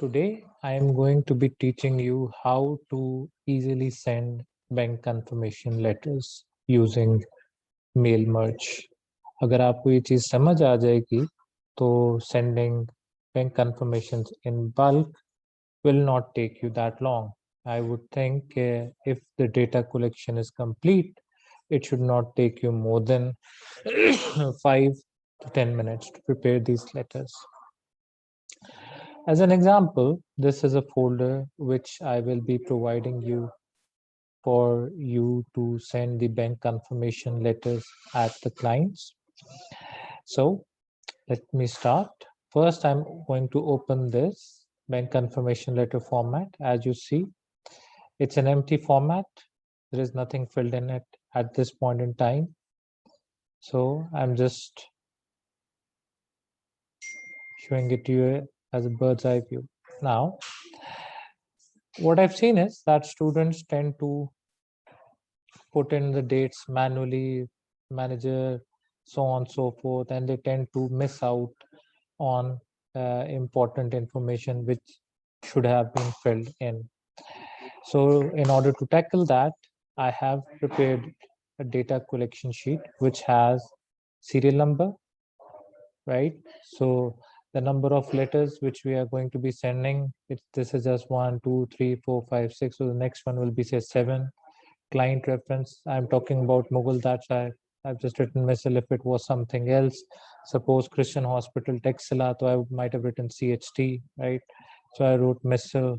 Today, I am going to be teaching you how to easily send bank confirmation letters using mail merge. अगर आपको ये चीज़ समझ आ जाएगी, तो sending bank confirmations in bulk will not take you that long. I would think if the data collection is complete, it should not take you more than 5 to 10 minutes to prepare these letters. As an example, this is a folder which I will be providing you for you to send the bank confirmation letters at the clients. So let me start. First, I'm going to open this bank confirmation letter format. As you see, it's an empty format. There is nothing filled in it at this point in time. So I'm just showing it to you as a bird's eye view. Now, what I've seen is that students tend to put in the dates manually, manager, so on and so forth, and they tend to miss out on important information which should have been filled in. So in order to tackle that, I have prepared a data collection sheet which has serial number, right? So the number of letters which we are going to be sending, this is just 1, 2, 3, 4, 5, 6. So the next one will be say 7. Client reference, I'm talking about Mughal, that's why I've just written Missile. If it was something else, suppose Christian Hospital Texila, so I might have written CHT, right? So I wrote Missile.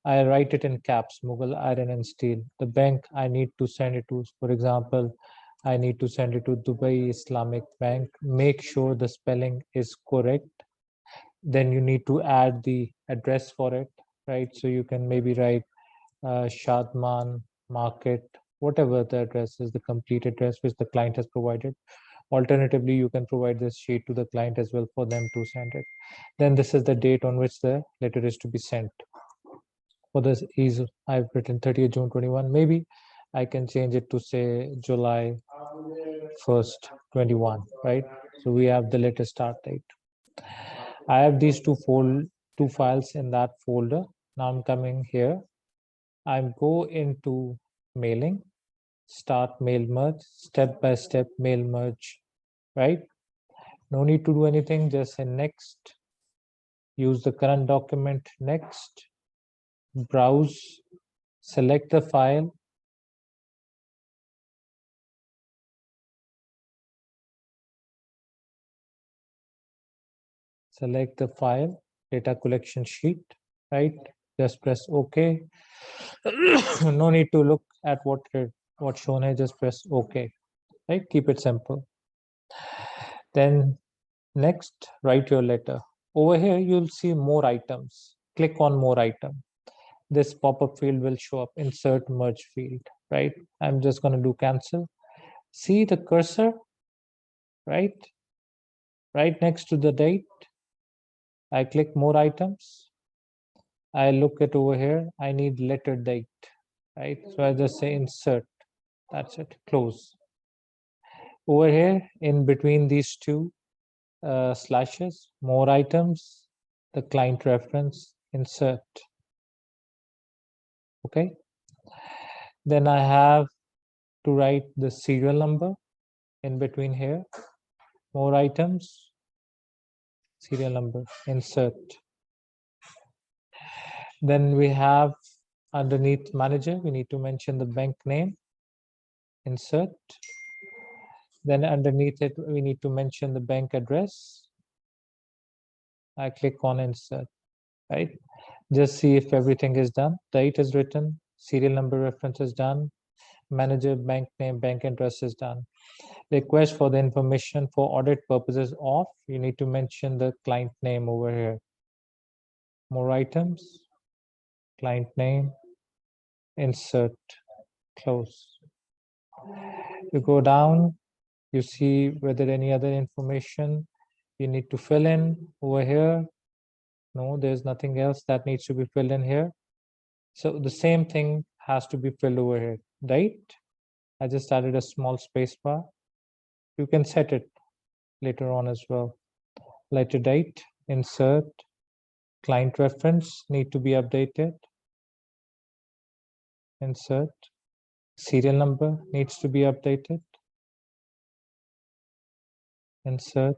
I write it in caps, Mughal Iron and Steel. The bank I need to send it to, for example, I need to send it to Dubai Islamic Bank. Make sure the spelling is correct. Then you need to add the address for it, right? So you can maybe write Shadman Market, whatever the address is, the complete address which the client has provided. Alternatively, you can provide this sheet to the client as well for them to send it. Then this is the date on which the letter is to be sent. For this is I've written 30th June 21. Maybe I can change it to say July 1st 21, right? So we have the letter start date. I have these two files in that folder. Now I'm coming here. I go into mailing, start mail merge, step by step mail merge, right? No need to do anything, just say next, use the current document, next, browse, select the file, select the file, data collection sheet, right? Just press OK. No need to look at what's shown here, just press OK, right? Keep it simple. Then next, write your letter. Over here, you'll see more items. Click on more item. This pop-up field will show up, insert merge field, right? I'm just going to do cancel. See the cursor, right? Right next to the date. I click more items. I look at over here. I need letter date, right? So I just say insert. That's it. Close. Over here, in between these two slashes, more items, the client reference, insert. Okay. Then I have to write the serial number in between here, more items, serial number, insert. Then we have underneath manager, we need to mention the bank name, insert. Then underneath it, we need to mention the bank address. I click on insert, right? Just see if everything is done. Date is written, serial number reference is done, manager, bank name, bank address is done. Request for the information for audit purposes off. You need to mention the client name over here. More items, client name, insert, close. You go down, you see whether any other information you need to fill in over here. No, there's nothing else that needs to be filled in here. So the same thing has to be filled over here, right? I just added a small space bar. You can set it later on as well. Letter date, insert, Client reference need to be updated. Insert. Serial number needs to be updated. Insert.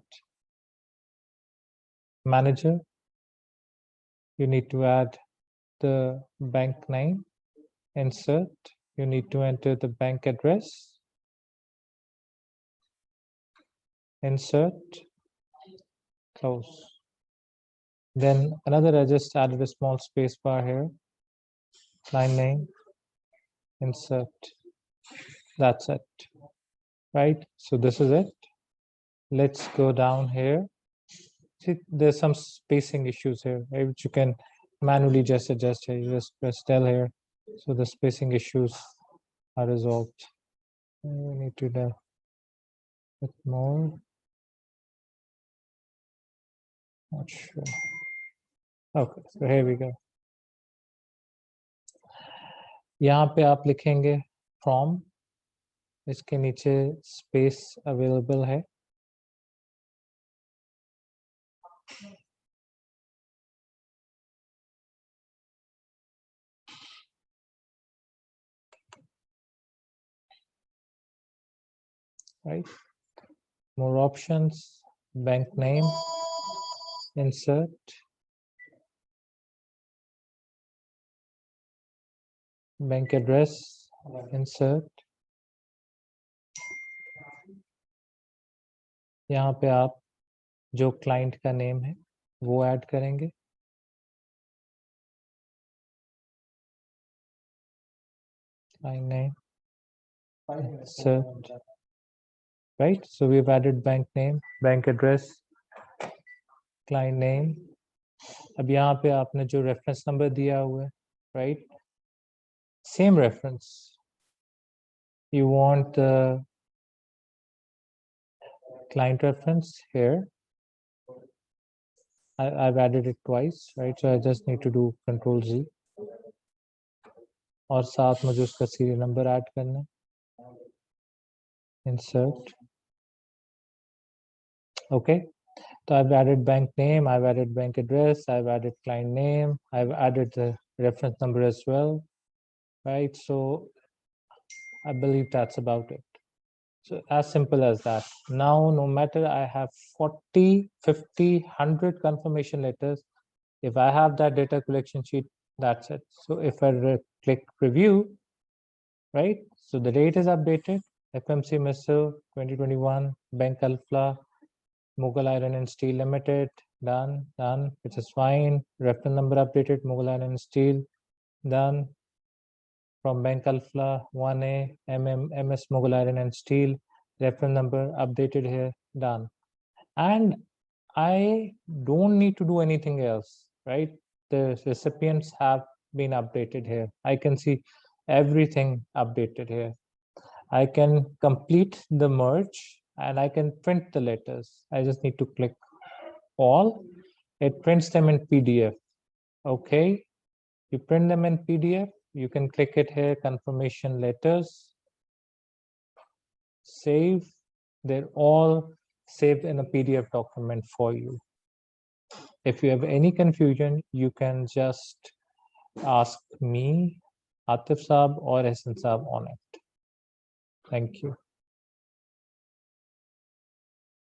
Manager, you need to add the bank name. Insert. You need to enter the bank address. Insert. Close. Then another, I just added a small space bar here. Line name. Insert. That's it. Right? So this is it. Let's go down here. See, there's some spacing issues here, right, which you can manually just adjust here. You just press del here. So the spacing issues are resolved. We need to do a bit more. Not sure. Okay, so here we go. यहाँ पे आप लिखेंगे from, इसके नीचे space available है. Right, more options, bank name, insert, bank address, insert. यहाँ पे आप जो क्लाइंट का नेम है वो ऐड करेंगे. Client name, insert. Right, so we've added bank name, bank address, client name. अब यहाँ पे आपने जो रेफरेंस नंबर दिया हुआ है, right, same reference, you want the client reference here. I've added it twice, right, so I just need to do Control Z. और साथ मुझे उसका serial number ऐड करना है. Insert. Okay, so I've added bank name, I've added bank address, I've added client name, I've added the reference number as well, right? So I believe that's about it. So as simple as that. Now, no matter I have 40, 50, 100 confirmation letters, if I have that data collection sheet, that's it. So if I click preview, right? So the date is updated, FMC Missile 2021, Bank Alpha, Mughal Iron and Steel Limited, done, which is fine. Reference number updated, Mughal Iron and Steel, done. From Bank Alpha 1A, MS Mughal Iron and Steel, reference number updated here, done. And I don't need to do anything else, right? The recipients have been updated here. I can see everything updated here. I can complete the merge and I can print the letters. I just need to click all. It prints them in PDF. Okay, you print them in PDF. You can click it here, confirmation letters, save. They're all saved in a PDF document for you. If you have any confusion, you can just ask me, Atif Saab or Hasan Saab on it. Thank you.